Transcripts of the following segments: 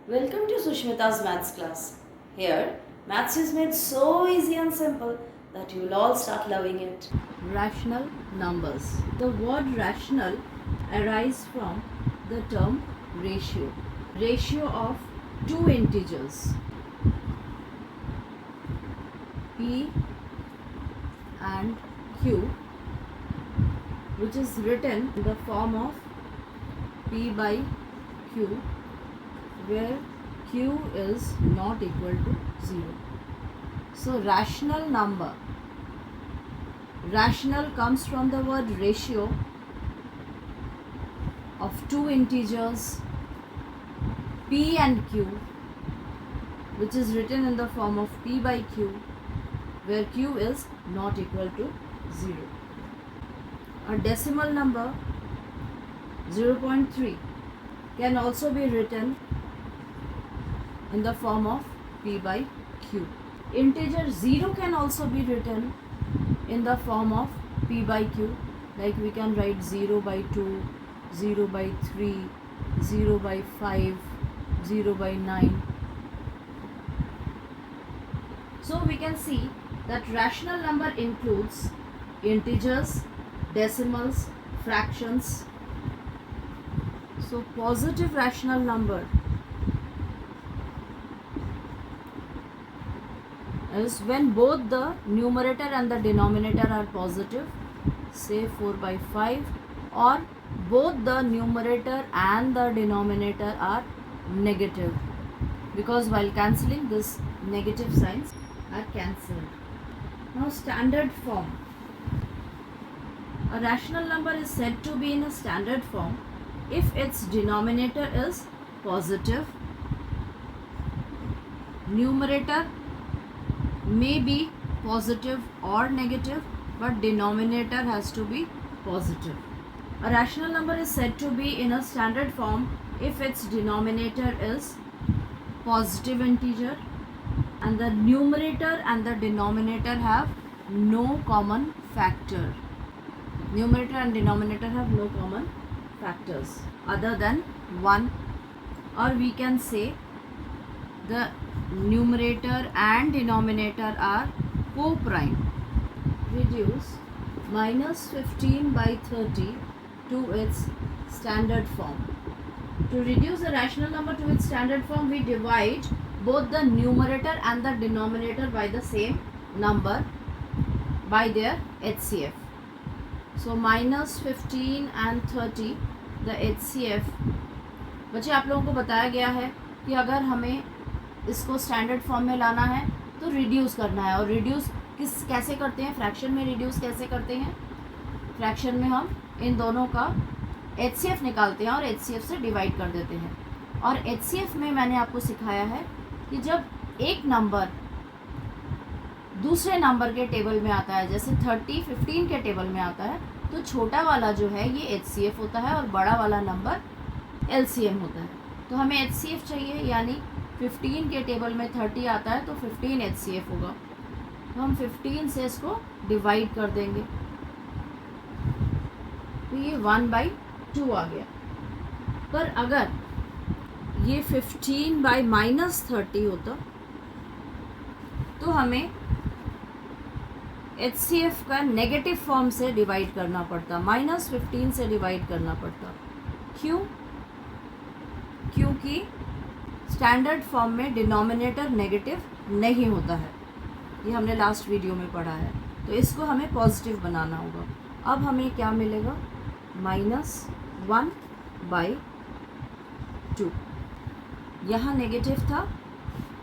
Welcome to Sushmita's Maths class. Here, maths is made so easy and simple that you will all start loving it. Rational numbers. The word rational arises from the term ratio. Ratio of two integers P and Q, which is written in the form of P by Q, where Q is not equal to 0. So rational number. Rational comes from the word ratio of two integers P and Q, which is written in the form of P by Q, where Q is not equal to 0. A decimal number 0.3 can also be written in the form of P by Q. Integer 0 can also be written in the form of P by Q, like we can write 0 by 2, 0 by 3, 0 by 5, 0 by 9. So we can see that rational number includes integers, decimals, fractions. So positive rational number is when both the numerator and the denominator are positive, say 4 by 5, or both the numerator and the denominator are negative, because while cancelling, this negative signs are cancelled. Now standard form. A rational number is said to be in a standard form if its denominator is positive, numerator may be positive or negative, but denominator has to be positive. A rational number is said to be in a standard form if its denominator is positive integer and the numerator and the denominator have no common factor. Numerator and denominator have no common factors other than 1, or we can say the numerator and denominator are co-prime. Reduce minus 15 by 30 to its standard form. To reduce a rational number to its standard form, we divide both the numerator and the denominator by the same number by their HCF. So minus 15 and 30, the HCF. बच्चे आप लोगों को बताया गया है कि अगर हमें इसको स्टैंडर्ड फॉर्म में लाना है तो रिड्यूस करना है, और रिड्यूस कैसे करते हैं, फ्रैक्शन में रिड्यूस कैसे करते हैं, फ्रैक्शन में हम इन दोनों का HCF निकालते हैं और HCF से डिवाइड कर देते हैं. और HCF में मैंने आपको सिखाया है कि जब एक नंबर दूसरे नंबर के टेबल में आता है, जैसे 30 15 के टेबल में आता है, तो छोटा वाला जो है ये HCF होता है और बड़ा वाला नंबर LCM होता है. तो हमें HCF चाहिए, यानी 15 के टेबल में 30 आता है तो 15 HCF होगा. तो हम 15 से इसको डिवाइड कर देंगे, तो ये 1/2 आ गया. पर अगर ये 15 बाई माइनस 30 होता तो हमें HCF का नेगेटिव फॉर्म से डिवाइड करना पड़ता, माइनस 15 से डिवाइड करना पड़ता. क्यों? क्योंकि स्टैंडर्ड फॉर्म में डिनोमिनेटर नेगेटिव नहीं होता है, ये हमने लास्ट वीडियो में पढ़ा है. तो इसको हमें पॉजिटिव बनाना होगा. अब हमें क्या मिलेगा, -1/2. यहाँ नेगेटिव था,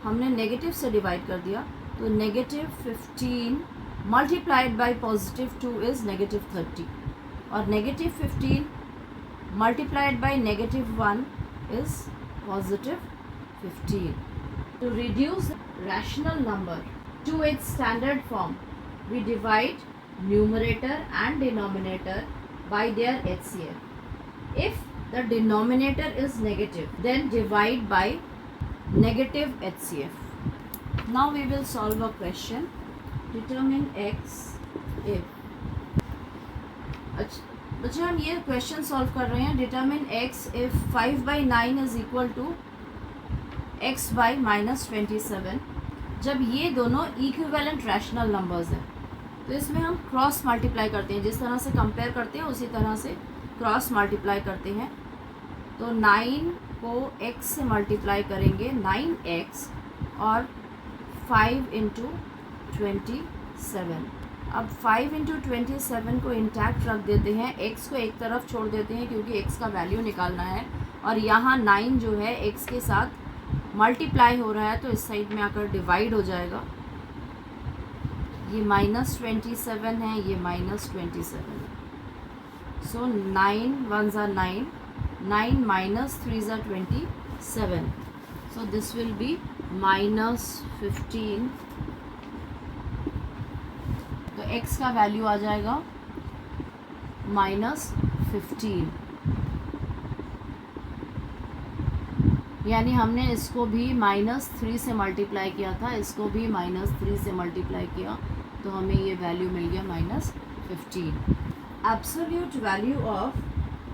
हमने नेगेटिव से डिवाइड कर दिया, तो -15 मल्टीप्लाइड बाई +2 इज़ -30, और -15 multiplied by -1 is +15. To reduce rational number to its standard form, we divide numerator and denominator by their HCF. If the denominator is negative, then divide by negative HCF. Now we will solve a question. Determine x if. बच्चे हम ये question solve कर रहे हैं. Determine x if 5/9 is equal to x by -27, जब ये दोनों equivalent rational numbers हैं तो इसमें हम क्रॉस मल्टीप्लाई करते हैं, जिस तरह से कंपेयर करते हैं उसी तरह से क्रॉस मल्टीप्लाई करते हैं। तो 9 को x से मल्टीप्लाई करेंगे 9x और 5 इंटू 27। अब 5 इंटू 27 को इंटैक्ट रख देते हैं, x को एक तरफ छोड़ देते हैं क्योंकि x का वैल्यू निकालना है, और यहाँ 9 जो है x के साथ मल्टीप्लाई हो रहा है तो इस साइड में आकर डिवाइड हो जाएगा। ये -27 है, ये -27 है। सो 9 1s are 9, 9 minus 3s are 27. So this will be -15. तो x का वैल्यू आ जाएगा -15, यानी हमने इसको भी -3 से मल्टीप्लाई किया था, इसको भी -3 से मल्टीप्लाई किया तो हमें ये वैल्यू मिल गया -15। Absolute value of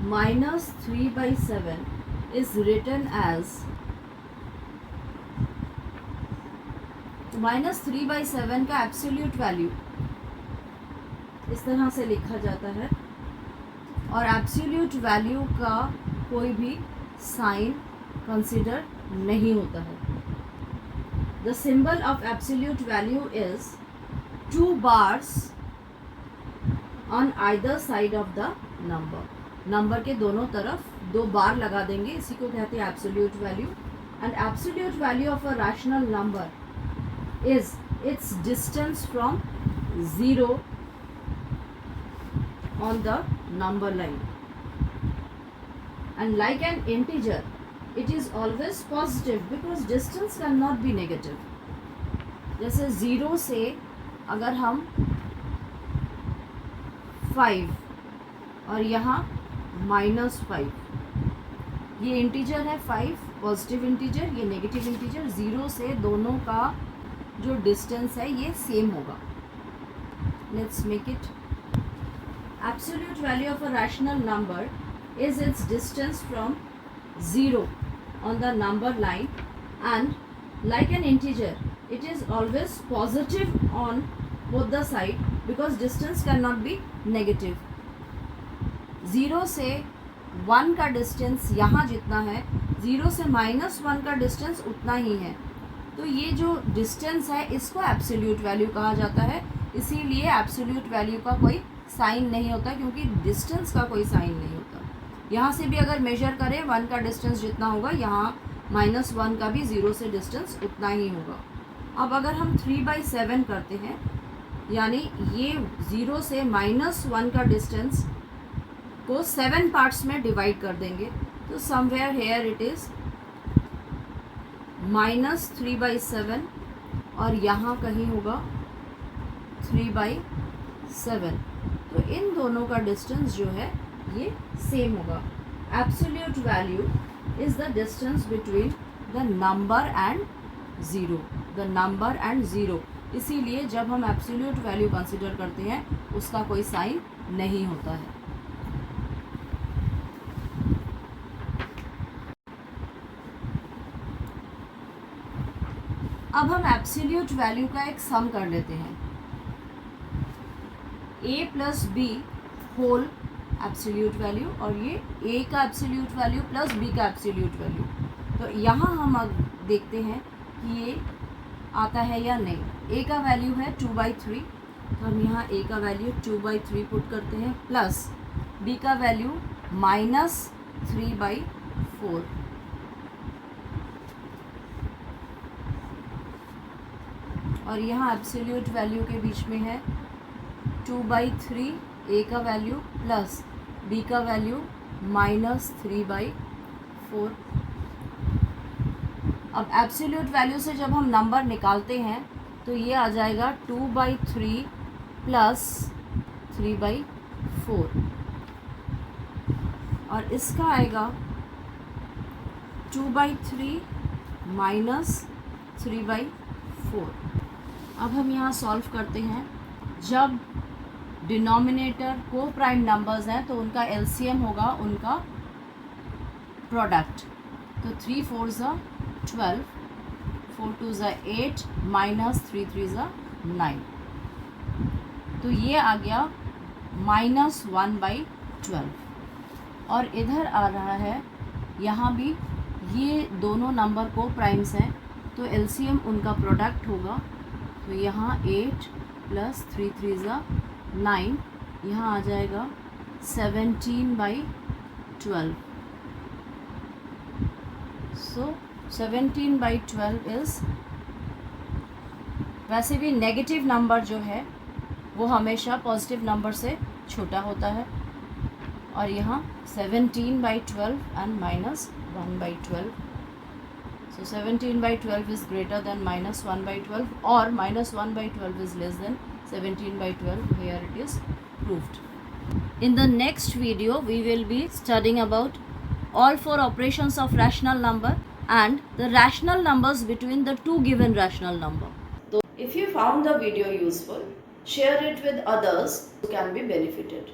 -3/7 is written as -3/7 का एब्सोल्यूट वैल्यू इस तरह से लिखा जाता है, और एब्सोल्यूट वैल्यू का कोई भी साइन कंसिडर नहीं होता है। The symbol of absolute value is 2 bars on either side of the number. Number के दोनों तरफ 2 बार लगा देंगे, इसी को कहते हैं absolute value. And absolute value of a rational number is it's distance from 0 on the number line, and like an integer it is always positive because distance cannot be negative। जैसे 0 से अगर हम 5 और यहाँ -5, ये इंटीजर है 5 positive integer, ये negative integer, 0 से दोनों का जो डिस्टेंस है ये सेम होगा। Let's make it absolute value of a rational number is its distance from 0 on the number line, and like an integer it is always positive on both the side because distance cannot be negative। 0 से 1 का distance यहाँ जितना है, 0 से -1 का distance उतना ही है, तो ये जो डिस्टेंस है इसको एब्सोल्यूट वैल्यू कहा जाता है। इसीलिए एब्सोल्यूट वैल्यू का कोई साइन नहीं होता क्योंकि डिस्टेंस का कोई साइन नहीं होता। यहाँ से भी अगर मेजर करें 1 का डिस्टेंस जितना होगा, यहाँ -1 का भी 0 से डिस्टेंस उतना ही होगा। अब अगर हम 3/7 करते हैं, यानी ये 0 से -1 का डिस्टेंस को 7 पार्ट्स में डिवाइड कर देंगे, तो समवेयर हेयर इट इज़ -3/7 और यहाँ कहीं होगा 3/7। तो इन दोनों का डिस्टेंस जो है ये सेम होगा। Absolute value is the distance between the number and zero, the number and zero. इसीलिए जब हम एब्सोल्यूट वैल्यू कंसिडर करते हैं उसका कोई साइन नहीं होता है। अब हम एब्सोल्यूट वैल्यू का एक सम कर लेते हैं, a plus B whole absolute value, और ये a का एब्सोल्यूट वैल्यू प्लस b का एब्सोल्यूट वैल्यू। तो यहाँ हम अब देखते हैं कि ये आता है या नहीं। a का वैल्यू है 2/3, तो हम यहाँ a का वैल्यू 2/3 पुट करते हैं, प्लस b का वैल्यू -3/4, और यहाँ एब्सोल्यूट वैल्यू के बीच में है 2/3 a का वैल्यू प्लस b का वैल्यू -3/4। अब एब्सोल्यूट वैल्यू से जब हम नंबर निकालते हैं तो ये आ जाएगा 2/3 प्लस 3/4, और इसका आएगा 2/3 माइनस 3/4। अब हम यहाँ सॉल्व करते हैं। जब डिनोमिनेटर को प्राइम नंबर्स हैं तो उनका एलसीएम होगा उनका प्रोडक्ट। तो 3 4 12 4 2 ज़ा 8 माइनस 3 3 ज़ा 9, तो ये आ गया -1/12। और इधर आ रहा है, यहाँ भी ये दोनों नंबर को प्राइम्स हैं तो एलसीएम उनका प्रोडक्ट होगा, तो यहाँ 8 + 3 3 ज़ा 9, यहाँ आ जाएगा 17/12। सो 17/12 इज़, वैसे भी नेगेटिव नंबर जो है वो हमेशा पॉजिटिव नंबर से छोटा होता है, और यहाँ 17/12 and -1/12, so 17/12 is greater than -1/12 or -1/12 is less than 17/12. Here it is proved. In the next video we will be studying about all 4 operations of rational number and the rational numbers between the two given rational number. So if you found the video useful, share it with others who can be benefited.